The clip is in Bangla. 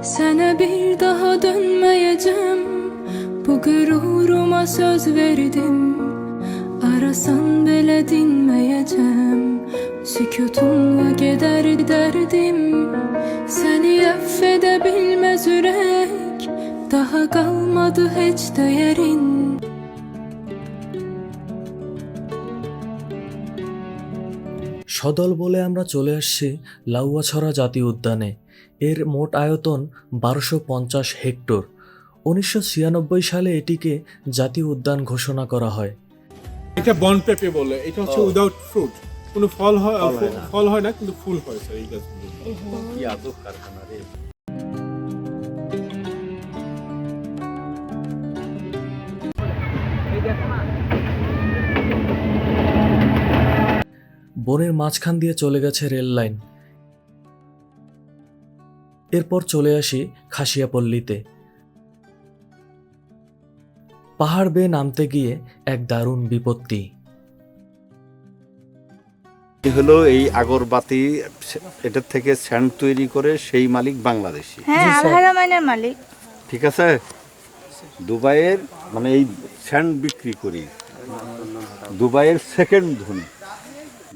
Sana bir daha dönmeyeceğim. Bu gururuma söz verdim. Arasan bile dinmeyeceğim. Sükutunla gider derdim. Seni affedebilmez yürek. Daha kalmadı hiç değerin. সদল বলে আমরা চলে আসছি লাউয়াছড়া জাতীয় উদ্যানে। এর মোট আয়তন 1250 হেক্টর। 1996 সালে এটিকে জাতীয় উদ্যান ঘোষণা করা হয়। এটা বন পেঁপে বলে, এটা হচ্ছে উইদাউট ফ্রুট, কোনো ফল হয় না কিন্তু ফুল হয় স্যার এই গাছগুলো। কি আজব কারখানা রে। বনের মাঝখান দিয়ে চলে গেছে রেল লাইন। এরপর চলে আসি খাসিয়াপল্লীতে। পাহাড় বেয়ে নামতে গিয়ে এক দারুণ বিপত্তি। হলো এই আগরবাতি, এটার থেকে স্যান্ড তৈরি করে সেই মালিক বাংলাদেশি। হ্যাঁ, আলহারা মাইনের মালিক। ঠিক আছে, দুবাইয়ের মানে এই স্যান্ড বিক্রি করি, দুবাইয়ের সেকেন্ড ধনী।